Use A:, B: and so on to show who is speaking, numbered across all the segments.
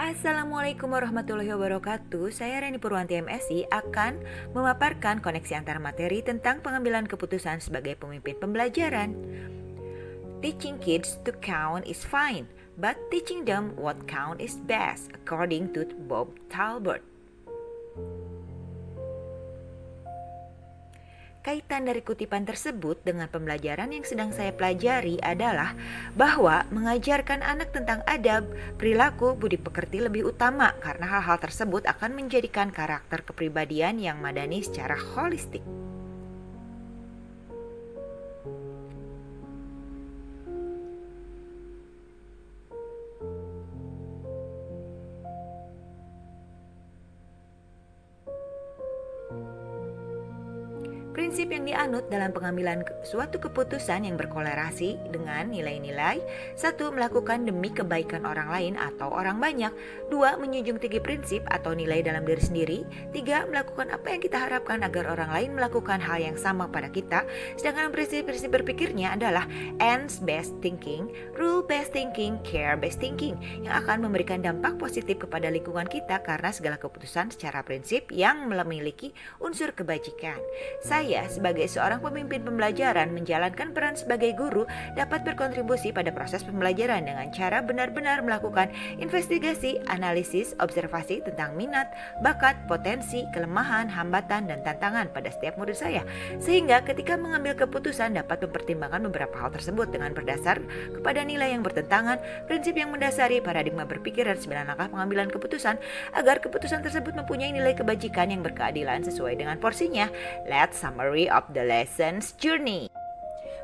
A: Assalamualaikum warahmatullahi wabarakatuh. Saya Reni Purwanti MSI akan memaparkan koneksi antara materi tentang pengambilan keputusan sebagai pemimpin pembelajaran. Teaching kids to count is fine, but teaching them what count is best, according to Bob Talbot. Kaitan dari kutipan tersebut dengan pembelajaran yang sedang saya pelajari adalah bahwa mengajarkan anak tentang adab, perilaku, budi pekerti lebih utama karena hal-hal tersebut akan menjadikan karakter kepribadian yang madani secara holistik. Prinsip yang dianut dalam pengambilan suatu keputusan yang berkolerasi dengan nilai-nilai: 1. Melakukan demi kebaikan orang lain atau orang banyak. 2. Menjunjung tinggi prinsip atau nilai dalam diri sendiri. 3. Melakukan apa yang kita harapkan agar orang lain melakukan hal yang sama pada kita. Sedangkan prinsip-prinsip berpikirnya adalah ends based thinking, rule based thinking, care based thinking, yang akan memberikan dampak positif kepada lingkungan kita karena segala keputusan secara prinsip yang memiliki unsur kebajikan. Saya sebagai seorang pemimpin pembelajaran menjalankan peran sebagai guru dapat berkontribusi pada proses pembelajaran dengan cara benar-benar melakukan investigasi, analisis, observasi tentang minat, bakat, potensi, kelemahan, hambatan, dan tantangan pada setiap murid saya. Sehingga ketika mengambil keputusan dapat mempertimbangkan beberapa hal tersebut dengan berdasar kepada nilai yang bertentangan, prinsip yang mendasari paradigma berpikir dan 9 langkah pengambilan keputusan agar keputusan tersebut mempunyai nilai kebajikan yang berkeadilan sesuai dengan porsinya. Let's summary of the lessons journey.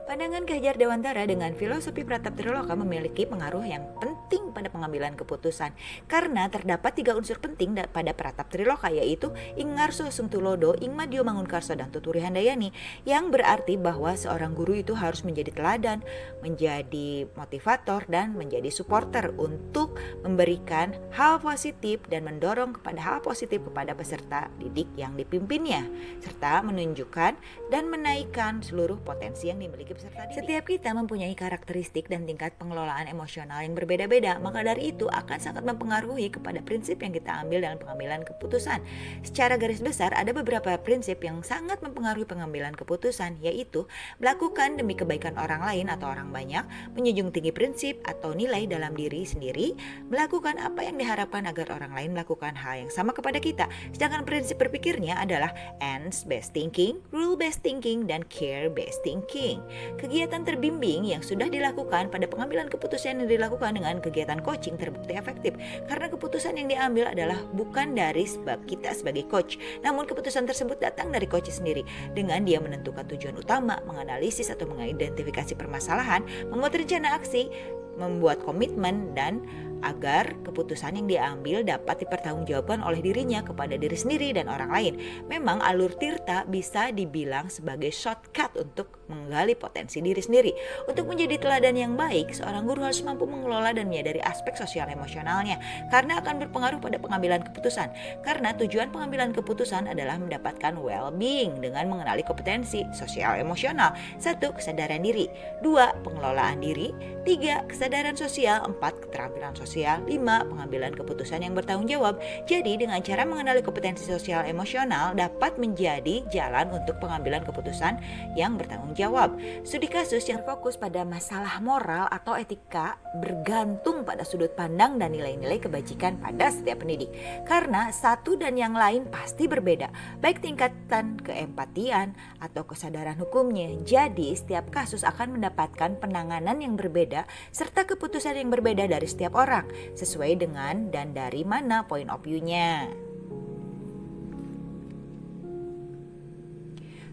A: Pandangan Ki Hajar Dewantara dengan filosofi Pratap Triloka memiliki pengaruh yang penting pada pengambilan keputusan karena terdapat 3 unsur penting pada Pratap Triloka, yaitu Ingarso Sungtulodo, Ingmadio Mangunkarso, dan Tuturi Handayani, yang berarti bahwa seorang guru itu harus menjadi teladan, menjadi motivator, dan menjadi supporter untuk memberikan hal positif dan mendorong kepada hal positif kepada peserta didik yang dipimpinnya, serta menunjukkan dan menaikkan seluruh potensi yang dimiliki peserta didik. Setiap kita mempunyai karakteristik dan tingkat pengelolaan emosional yang berbeda-beda, maka dari itu akan sangat mempengaruhi kepada prinsip yang kita ambil dalam pengambilan keputusan. Secara garis besar ada beberapa prinsip yang sangat mempengaruhi pengambilan keputusan, yaitu melakukan demi kebaikan orang lain atau orang banyak, menjunjung tinggi prinsip atau nilai dalam diri sendiri, melakukan apa yang diharapkan agar orang lain melakukan hal yang sama kepada kita. Sedangkan prinsip berpikirnya adalah ends based thinking, rule based thinking, dan care based thinking. Kegiatan terbimbing yang sudah dilakukan pada pengambilan keputusan yang dilakukan dengan kegiatan coaching terbukti efektif karena keputusan yang diambil adalah bukan dari sebab kita sebagai coach, namun keputusan tersebut datang dari coach sendiri dengan dia menentukan tujuan utama, menganalisis atau mengidentifikasi permasalahan, membuat rencana aksi, membuat komitmen, dan agar keputusan yang diambil dapat dipertanggungjawabkan oleh dirinya kepada diri sendiri dan orang lain. Memang alur Tirta bisa dibilang sebagai shortcut untuk menggali potensi diri sendiri. Untuk menjadi teladan yang baik, seorang guru harus mampu mengelola dan menyadari aspek sosial emosionalnya karena akan berpengaruh pada pengambilan keputusan. Karena tujuan pengambilan keputusan adalah mendapatkan well-being dengan mengenali kompetensi sosial emosional. 1. Kesadaran diri. 2. Pengelolaan diri. 3. Kesadaran sosial. 4. Keterampilan sosial. 5. Pengambilan keputusan yang bertanggung jawab. Jadi dengan cara mengenali kompetensi sosial emosional dapat menjadi jalan untuk pengambilan keputusan yang bertanggung jawab. Studi kasus yang fokus pada masalah moral atau etika bergantung pada sudut pandang dan nilai-nilai kebajikan pada setiap pendidik. Karena satu dan yang lain pasti berbeda, baik tingkatan keempatian atau kesadaran hukumnya. Jadi setiap kasus akan mendapatkan penanganan yang berbeda serta keputusan yang berbeda dari setiap orang, sesuai dengan dan dari mana point of view-nya.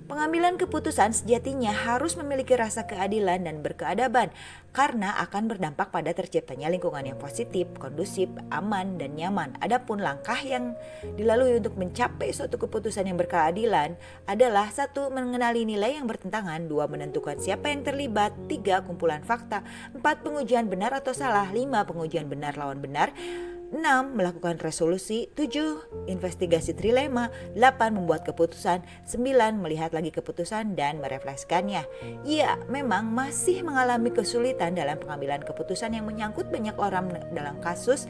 A: Pengambilan keputusan sejatinya harus memiliki rasa keadilan dan berkeadaban karena akan berdampak pada terciptanya lingkungan yang positif, kondusif, aman, dan nyaman. Adapun langkah yang dilalui untuk mencapai suatu keputusan yang berkeadilan adalah 1. Mengenali nilai yang bertentangan. 2. Menentukan siapa yang terlibat. 3. Kumpulan fakta. 4. Pengujian benar atau salah. 5. Pengujian benar lawan benar. 6. Melakukan resolusi. 7. Investigasi trilema. 8. Membuat keputusan. 9. Melihat lagi keputusan dan merefleksikannya. Ya, memang masih mengalami kesulitan dalam pengambilan keputusan yang menyangkut banyak orang dalam kasus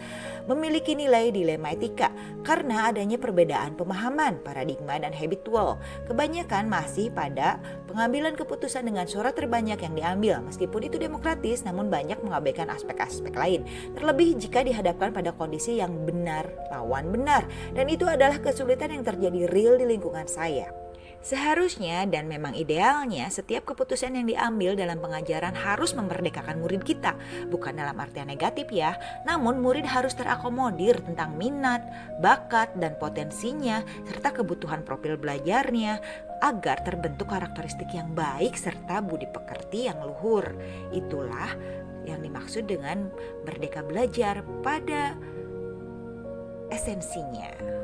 A: memiliki nilai dilema etika karena adanya perbedaan pemahaman, paradigma, dan habitual. Kebanyakan masih pada pengambilan keputusan dengan suara terbanyak yang diambil. Meskipun itu demokratis, namun banyak mengabaikan aspek-aspek lain. Terlebih jika dihadapkan pada kondisi yang benar lawan benar, dan itu adalah kesulitan yang terjadi real di lingkungan saya. Seharusnya dan memang idealnya setiap keputusan yang diambil dalam pengajaran harus memerdekakan murid kita. Bukan dalam artian negatif ya, namun murid harus terakomodir tentang minat, bakat, dan potensinya serta kebutuhan profil belajarnya agar terbentuk karakteristik yang baik serta budi pekerti yang luhur. Itulah yang dimaksud dengan merdeka belajar pada esensinya.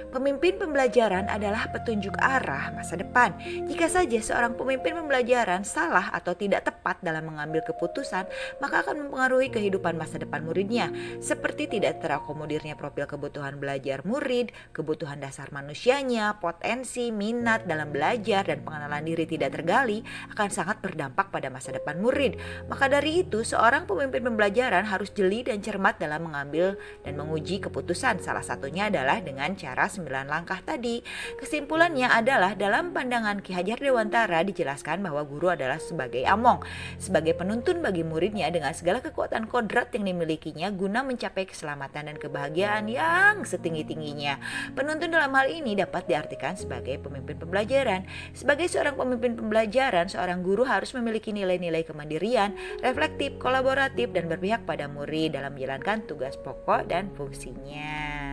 A: Pemimpin pembelajaran adalah petunjuk arah masa depan. Jika saja seorang pemimpin pembelajaran salah atau tidak tepat dalam mengambil keputusan, maka akan mempengaruhi kehidupan masa depan muridnya. Seperti tidak terakomodirnya profil kebutuhan belajar murid, kebutuhan dasar manusianya, potensi, minat dalam belajar, dan pengenalan diri tidak tergali akan sangat berdampak pada masa depan murid. Maka dari itu, seorang pemimpin pembelajaran harus jeli dan cermat dalam mengambil dan menguji keputusan. Salah satunya adalah dengan cara 9 langkah tadi. Kesimpulannya adalah dalam pandangan Ki Hajar Dewantara dijelaskan bahwa guru adalah sebagai among, sebagai penuntun bagi muridnya dengan segala kekuatan kodrat yang dimilikinya guna mencapai keselamatan dan kebahagiaan yang setinggi-tingginya. Penuntun dalam hal ini dapat diartikan sebagai pemimpin pembelajaran. Sebagai seorang pemimpin pembelajaran, seorang guru harus memiliki nilai-nilai kemandirian, reflektif, kolaboratif, dan berpihak pada murid dalam menjalankan tugas pokok dan fungsinya.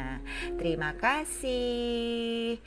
A: Terima kasih.